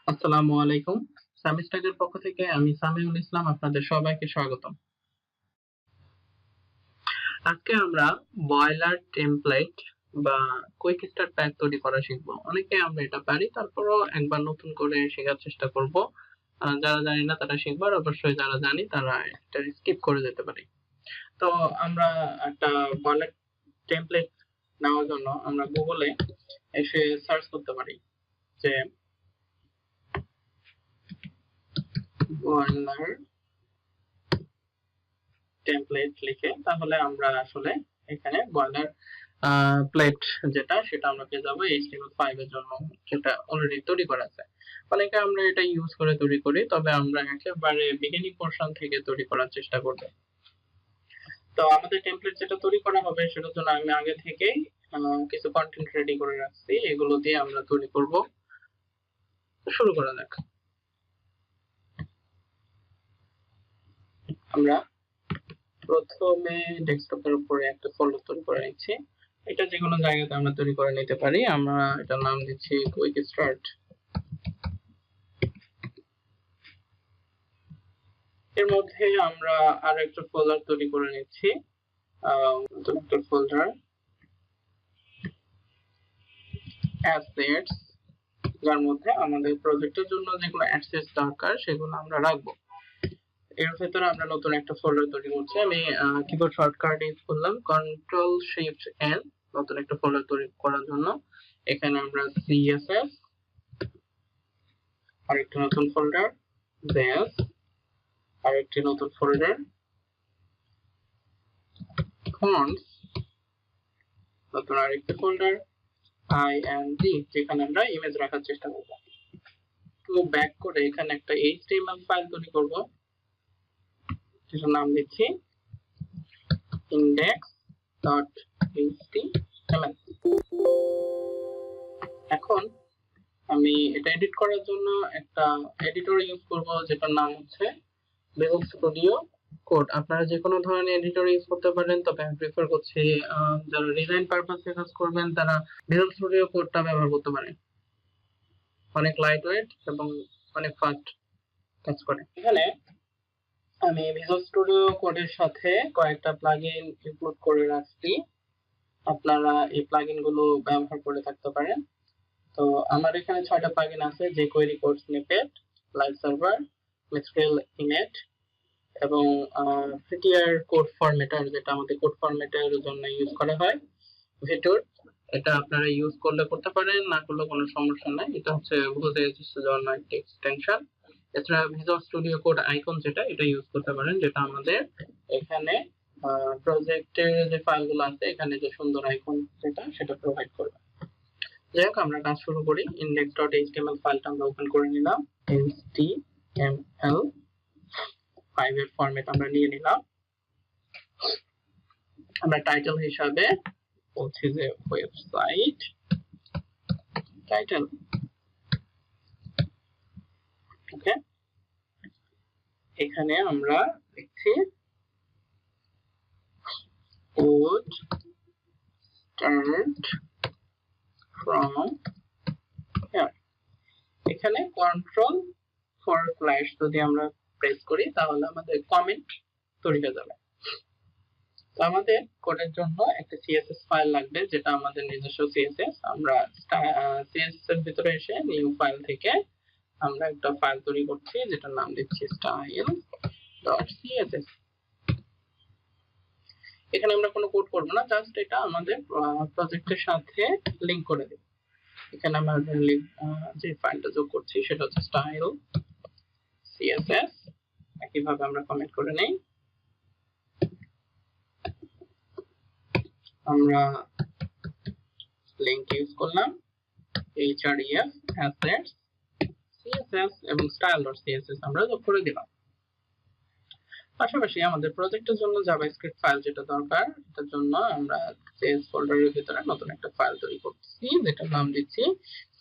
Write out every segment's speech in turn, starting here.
আসসালামু আলাইকুম। সামিস্টারের পক্ষ থেকে আমি সামিউল ইসলাম আপনাদের সবাইকে স্বাগতম। আজকে আমরা বয়লার টেমপ্লেট বা কুইক স্টার্ট প্যাক তৈরি করা শিখবো। অনেকে আমরা এটা পারি, তারপরও একবার নতুন করে শেখার চেষ্টা করব। যারা জানি না তারা শিখবো, আর অবশ্যই যারা জানি তারা এটা স্কিপ করে যেতে পারে। তো আমরা একটা বয়লার টেমপ্লেট নেওয়ার জন্য আমরা গুগলে এসে সার্চ করতে পারি যে বয়লার টেমপ্লেট লিখে, তাহলে আমরা আসলে এখানে বয়লার প্লেট যেটা সেটা আমরা পেয়ে যাবো HTML5 এর জন্য, যেটা অলরেডি তৈরি করা আছে। অনেকে আমরা এটা ইউজ করে তৈরি করি, তবে আমরা একেবারে বিগিনিং পোর্শন থেকে তৈরি করার চেষ্টা করব। তো আমাদের টেমপ্লেট যেটা তৈরি করা হবে সেটার জন্য আমি আগে থেকেই কিছু কন্টেন্ট রেডি করে রাখছি, এগুলো দিয়ে আমরা তৈরি করব। শুরু করা যাক। আমরা প্রথমে ডেস্কটপের উপরে একটা ফোল্ডার তৈরি করে নিচ্ছি। এটা যে কোনো জায়গাতে আমরা তৈরি করে নিতে পারি। আমরা এটার নাম দিচ্ছি কুইক স্টার্ট। এর মধ্যে আমরা আর একটা ফোল্ডার তৈরি করে নিচ্ছি, নতুন একটা ফোল্ডার অ্যাসেটস, যার মধ্যে আমাদের প্রজেক্টের জন্য যেগুলো অ্যাসেটস দরকার সেগুলো আমরা রাখবো। এর ভেতরে আমরা নতুন একটা ফোল্ডার তৈরি করছি। আমি কিবোর্ড শর্টকাট ইউজ করলাম কন্ট্রোল শিফট এন, নতুন একটা ফোল্ডার তৈরি করার জন্য। এখানে আমরা সিএসএস, আরেকটা নতুন ফোল্ডার জেএস, আরেকটি নতুন ফোল্ডার ফন্টস, নতুন আরেকটি ফোল্ডার আইএনজি, যেখানে আমরা ইমেজ রাখার চেষ্টা করব। তো ব্যাক করে এখানে একটা HTML ফাইল তৈরি করব, যেটার নাম দিচ্ছি index.html। এখন আমি এটা এডিট করার জন্য একটা এডিটর ইউজ করব, যেটার নাম হচ্ছে ভিজুয়াল স্টুডিও কোড। আপনারা যে কোনো ধরনের এডিটর ইউজ করতে পারেন, তবে আমি প্রেফার করছি যারা ডিজাইন পারপাসে কাজ করবেন তারা ভিজুয়াল স্টুডিও কোডটা ব্যবহার করতে পারেন। অনেক লাইট ওয়েট এবং অনেক ফাস্ট কাজ করে। এখানে আমি ভিজুয়াল স্টুডিও কোডের সাথে কয়েকটা প্লাগইন ইনক্লুড করে রাখছি, আপনারা এই প্লাগইন গুলো ব্যবহার করে থাকতে পারেন। তো আমার এখানে 6টা প্লাগইন আছে: jQuery code snippet, live server, Mithril Emmet এবং প্রিটিয়ার কোড ফরম্যাটার, যেটা আমাদের কোড ফরম্যাটের জন্য ইউজ করা হয়। ভিটর, এটা আপনারা ইউজ করলে করতে পারেন, না করলে কোনো সমস্যা নাই। এটা হচ্ছে বুঝতে জন্য একটা এক্সটেনশন। এছাড়া ভিজুয়াল স্টুডিও কোড আইকন, যেটা এটা ইউজ করতে পারেন, যেটা আমাদের এখানে প্রজেক্টের যে ফাইলগুলো আছে এখানে যে সুন্দর আইকন সেটা প্রোভাইড করবে। যাই হোক, আমরা কাজ শুরু করি। index.html ফাইলটা আমরা ওপেন করে নিলাম। html5 এর ফরম্যাট আমরা নিয়ে নিলাম। আমরা টাইটেল হিসাবে বলছি যে ওয়েবসাইট টাইটেল। ওকে, এখানে আমরা লিখছি would start from here। এখানে কন্ট্রোল ফর স্ল্যাশ যদি আমরা প্রেস করি তাহলে আমাদের কমেন্ট তৈরি হয়ে যাবে। তো আমাদের কোডের জন্য একটা সিএসএস ফাইল লাগবে, যেটা আমাদের নিজস্ব সিএসএস। আমরা সিএসএস এর ভিতরে এসে নিউ ফাইল থেকে আমরা একটা ফাইল তৈরি করছি, যেটার নাম দিচ্ছি style.css। এখানে আমরা কোনো কোড করব না, জাস্ট এটা আমাদের প্রজেক্টের সাথে লিংক করে দেব। এখানে আমরা যে ফাইলটা যোগ করছি সেটা হচ্ছে style.css। একইভাবে আমরা কমেন্ট করে নেই। আমরা লিংক ইউজ করলাম href assets css এবং style.css আমরা যোগ করে দিলাম। পাশাপাশি আমাদের প্রজেক্টের জন্য জাভাস্ক্রিপ্ট ফাইল যেটা দরকার, এটার জন্য আমরা সেলস ফোল্ডারের ভিতরে নতুন একটা ফাইল তৈরি করছি, যেটার নাম দিচ্ছি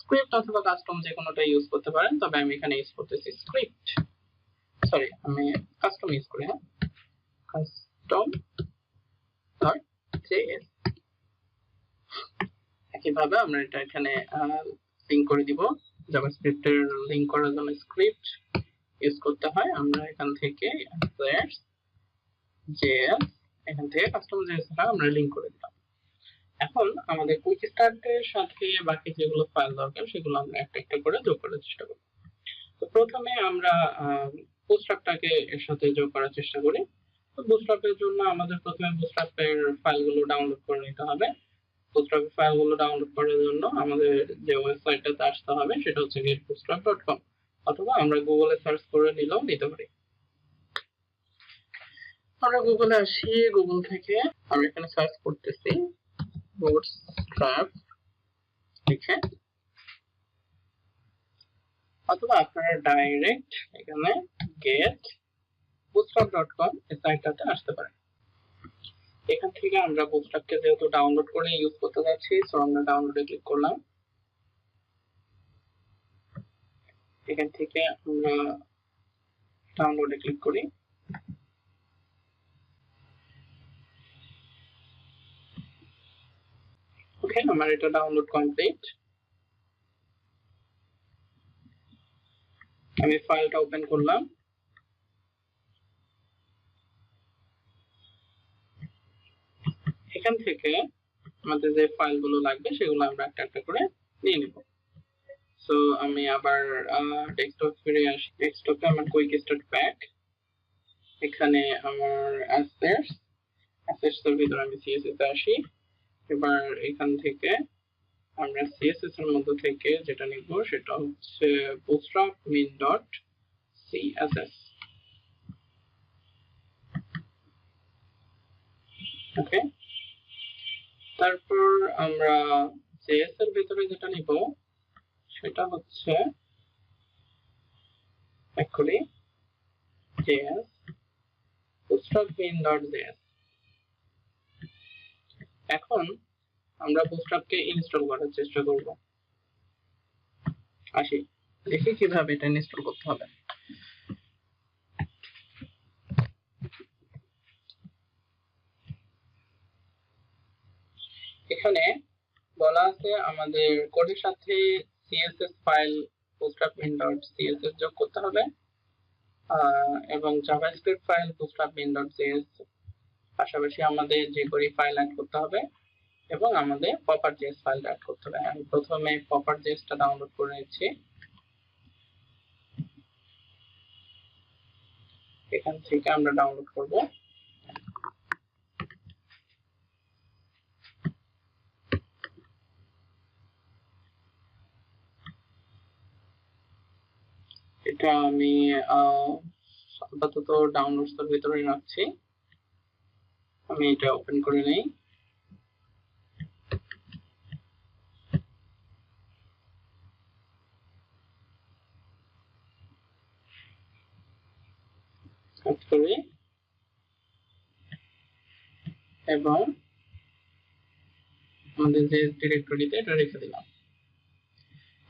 স্ক্রিপ্ট অথবা কাস্টম, যে কোনোটা ইউজ করতে পারেন, তবে আমি এখানে ইউজ করতেছি স্ক্রিপ্ট। আমি কাস্টম ইউজ করি। হ্যাঁ, custom.js। একইভাবে আমরা এটা এখানে লিংক করে দিব জাভাস্ক্রিপ্টের লিংক করার জন্য স্ক্রিপ্ট ইউজ করতে হয়। আমরা এখান থেকে js এখান থেকে কাস্টম js আমরা লিংক করে দিলাম। এখন আমাদের কুইক স্টার্টের সাথে বাকি যেগুলো ফাইল দরকার সেগুলো আমরা একটা একটা করে যোগ করার চেষ্টা করব। তো প্রথমে আমরা বুটস্ট্র্যাপটাকে এর সাথে যোগ করার চেষ্টা করি। তো বুটস্ট্র্যাপের জন্য আমাদের প্রথমে বুটস্ট্র্যাপের ফাইলগুলো ডাউনলোড করে নিতে হবে। বুটস্ট্র্যাপের ফাইলগুলো ডাউনলোড করার জন্য আমাদের যে ওয়েবসাইটটাতে আসতে হবে সেটা হচ্ছে getbootstrap.com, অথবা আমরা গুগলে সার্চ করে নিলেও নিতে পারি। আমরা গুগলে আসি, গুগল থেকে আমরা এখানে সার্চ করতেছি bootstrap লিখে, অথবা আপনারা ডাইরেক্ট এখানে getbootstrap.com এই সাইটটাতে আসতে পারেন। এখান থেকে আমরা বুটস্ট্র্যাপকে যেহেতু ডাউনলোড করে ইউজ করতে যাচ্ছি, সো আমরা ডাউনলোডে ক্লিক করলাম। এখান থেকে আমরা ডাউনলোডে ক্লিক করি। ওকে, আমার এটা ডাউনলোড কমপ্লিট। আমি ফাইলটা ওপেন করলাম। এখান থেকে আমাদের যে ফাইলগুলো লাগবে সেগুলো আমরা একটা একটা করে নিয়ে নেব। সো আমি আবার ডেস্কটপ ফিরে আসি। ডেস্কটপে আমার কুইক স্টার্ট প্যাক, এখানে আমার অ্যাসেটস এর ভিতরে আমি সিএসএস এ আসি। এবার এখান থেকে আমরা সিএসএস এর মধ্যে থেকে যেটা নিব সেটা হচ্ছে bootstrap min.css। ওকে, তারপর আমরা জেএস এর ভিতরে যেটা নিব সেটা হচ্ছে অ্যাকচুয়ালি js bootstrap min.js। এখন আমরা বুটস্ট্র্যাপকে ইনস্টল করার চেষ্টা করব। আসি, দেখি কিভাবে এটা ইনস্টল করতে হবে। এখানে বলা আছে আমাদের কোডের সাথে সিএসএস ফাইল bootstrap min.css যোগ করতে হবে, এবং জাভাস্ক্রিপ্ট ফাইল bootstrap min.js পাশাপাশি আমাদের jQuery ফাইল অ্যাড করতে হবে, এবং আমাদের proper.js ফাইল অ্যাড করতে হবে। আমি প্রথমে proper.js টা ডাউনলোড করে নিচ্ছি। এখান থেকে আমরা ডাউনলোড করব। এটা আমি আপাতত ডাউনলোডস এর ভিতরে রাখছি। আমি এটা ওপেন করে নেই। এবং আমাদের যে ডিরেক্টরিতে এটা রেখে দিলাম।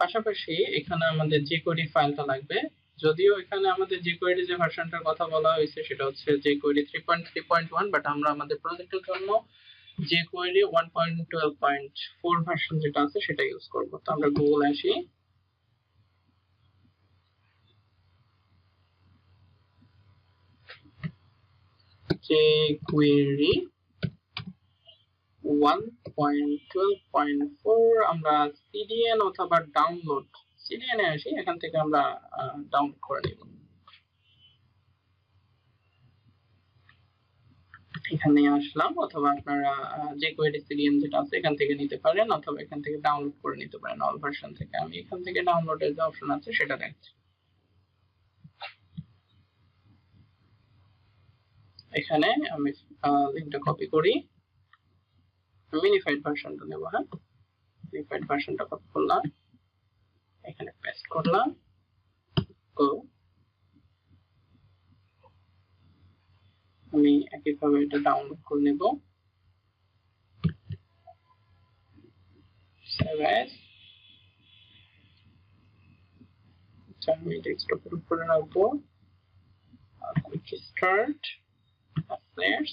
পাশাপাশি এখানে আমাদের jQuery ফাইলটা লাগবে। যদিও এখানে আমাদের jQuery যে ভার্সনটার কথা বলা হয়েছে সেটা হচ্ছে jQuery 3.3.1, বাট আমরা আমাদের প্রজেক্টের জন্য jQuery 1.12.4 ভার্সন যেটা আছে সেটা ইউজ করব। তো আমরা গুগল আসি, jQuery 1.12.4 আমরা সিডিএন অথবা ডাউনলোড, সিডিএন এ আসি, এখান থেকে আমরা ডাউনলোড করে নিব। এখানে আসলাম, অথবা আপনারা jQuery সিডিএন যেটা আছে এখান থেকে নিতে পারেন, অথবা এখান থেকে ডাউনলোড করে নিতে পারেন অল ভার্সন থেকে। আমি এখান থেকে ডাউনলোডের যে অপশন আছে সেটা দেখছি। এখানে আমি লিংকটা কপি করি, মিনিফাইড ভার্সনটা নেব। হ্যাঁ, মিনিফাইড ভার্সনটা কপি করলাম, এখানে পেস্ট করলাম। তো আমি একইভাবে এটা ডাউনলোড করে নেব। সেভ অ্যাজ, আমি ডেস্কটপের উপরে রাখবো। Quick start assets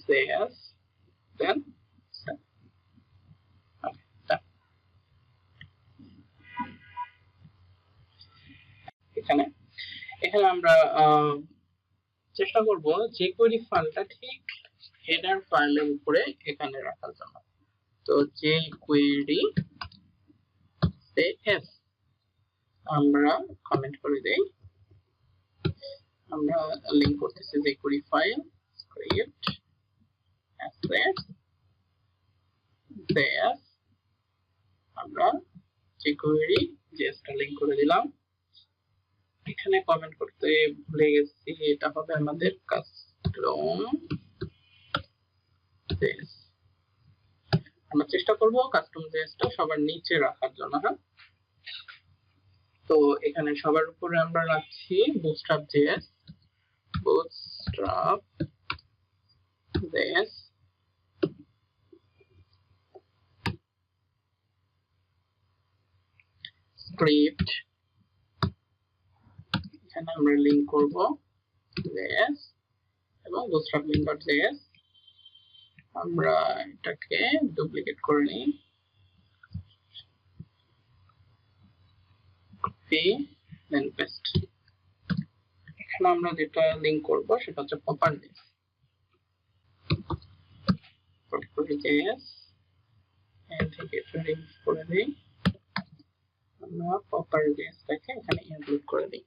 js, then save. Okay, done. এখানে এখানে আমরা চেষ্টা করব jQuery ফাইলটা ঠিক হেডার ফাইলের উপরে এখানে রাখার জন্য। তো jQuery s আমরা কমেন্ট করে দেই, আমরা লিংক করতেছি jQuery file script assets js, আমরা jQuery js টা লিংক করে দিলাম। এখানে কমেন্ট করতে ভুলে গেছি, এটা হবে আমাদের কাস্টম js। আমরা চেষ্টা করব কাস্টম js টা সবার নিচে রাখার জন্য। হ্যাঁ, তো এখানে সবার উপরে আমরা রাখছি bootstrap js script, এখানে আমরা লিংক করব js এবং bootstrap main.js। আমরা এটাকে ডুপ্লিকেট করে নিই, কপি দেন পেস্ট। এখানে আমরা যেটা লিংক করব সেটা হচ্ছে প্রপার্টিজ, js এর থেকে এটা রিমুভ করে দিই, আমরা প্রপার্টিজটাকে এখানে ইনক্লুড করে দিই।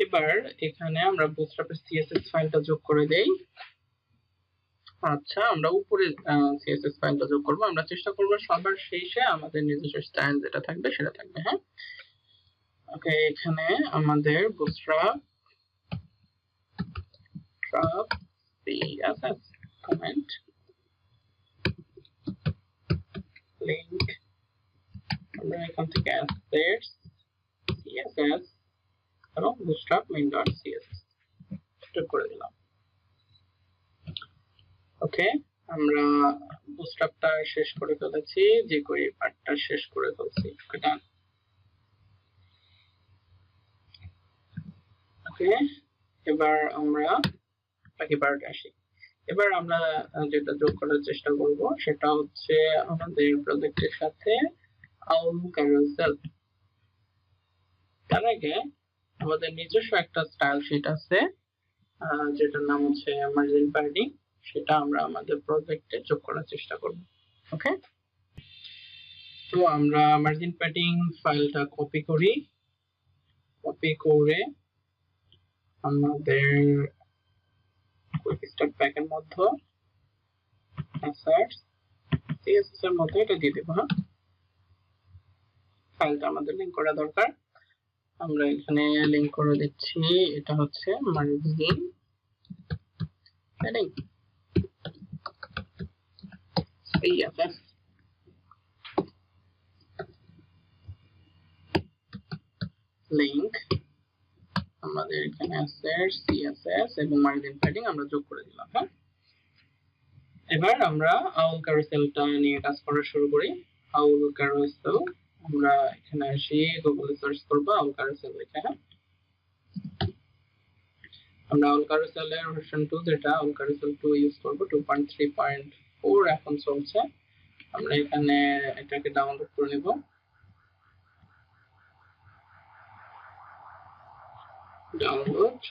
এবার এখানে আমরা bootstrap এর css ফাইলটা যোগ করে দেই। আচ্ছা, আমরা উপরে css ফাইলটা যোগ করব। আমরা চেষ্টা করব সবার শেষে আমাদের নিজস্ব স্টাইল যেটা থাকবে সেটা থাকবে। হ্যাঁ, ওকে, এখানে আমাদের bootstrap css কমেন্ট লিংক, আমরা এখান থেকে assets css এবং bootstrap main.css যোগ করে দিলাম। ওকে, আমরা bootstrapটা শেষ করে ফেলেছি, jQuery পার্টটা শেষ করে ফেলছি। ডান। ওকে, এবার আমরা বাকি পার্টে আসি। এবার আমরা যেটা যোগ করার চেষ্টা করব সেটা হচ্ছে আমাদের প্রজেক্টের সাথে আউল ক্যারোসেল। তার আগে আমাদের নিজস্ব একটা স্টাইল শীট আছে যেটার নাম হচ্ছে মার্জিন প্যাডিং, সেটা আমরা আমাদের প্রজেক্টে যোগ করার চেষ্টা করব। ওকে, তো আমরা মার্জিন প্যাডিং ফাইলটা কপি করি, কপি করে আমাদের কুইক স্টার্ট প্যাক এর মধ্যে assets css এর মধ্যে এটা দিয়ে দেব। হ্যাঁ, ফাইলটা আমাদের লিংক করা দরকার, আমরা এখানে লিংক করে দিচ্ছি। এটা হচ্ছে মার্জিন প্যাডিং css, লিংক আমাদের এখানে assets css এবং মার্জিন প্যাডিং আমরা যোগ করে দিলাম। হ্যাঁ, এবার আমরা আউল ক্যারোসেলটা নিয়ে কাজ করা শুরু করি। আউল ক্যারোসেল, আমরা এখানে আসি, গুগলে সার্চ করব আউল ক্যারোসেল লিখে। হ্যাঁ, আমরা আউল ক্যারোসেলের ভার্সন 2 যেটা আউল ক্যারোসেল 2 ইউজ করব, 2.3.4 এখন চলছে। আমরা এখানে এটাকে ডাউনলোড করে নেব। ডাউনলোড,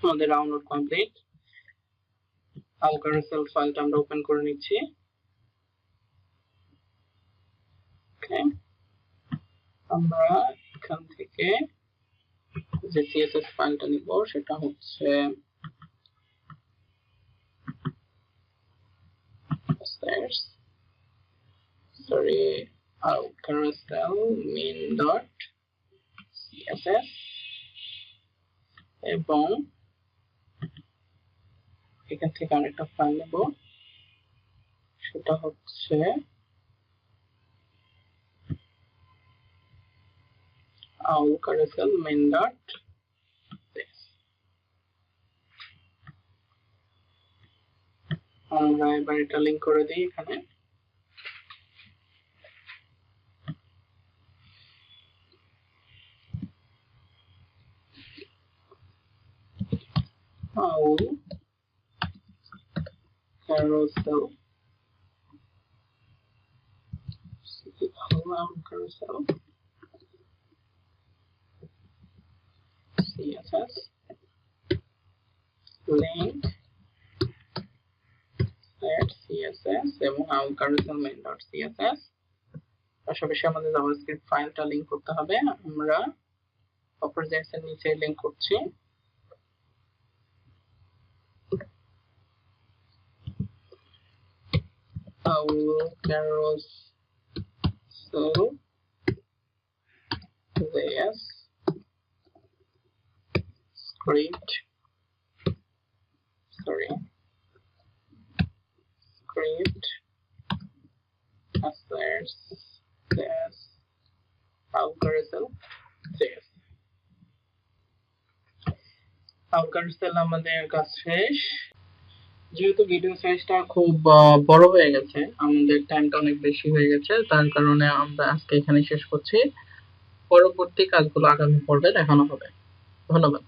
আমাদের ডাউনলোড কমপ্লিট। আউল ক্যারোসেল ফাইলটা আমরা ওপেন করে নিচ্ছি। ওকে, আমরা এখান থেকে যে css ফাইলটা নিব সেটা হচ্ছে carousel main.css এবং এখান থেকে আরেকটা ফাইল নেব, সেটা হচ্ছে carousel main.js। আমরা এবার এটা লিংক করে দিই এখানে। carousel carousel css link set css এবং our carousel main.css পাশাপাশি আমাদের জাভাস্ক্রিপ্ট ফাইলটা লিংক করতে হবে। আমরা অপারেটরস এর নিচে লিংক করছি। our carousel js script assets js our carousel js our carousel আমাদের কাজ শেষ। যেহেতু ভিডিও সাইজটা খুব বড় হয়ে গেছে, আমাদের টাইমটা অনেক বেশি হয়ে গেছে, তার কারণে আমরা আজকে এখানে শেষ করছি। পরবর্তী কাজগুলো আগামী পর্বে দেখানো হবে। ধন্যবাদ।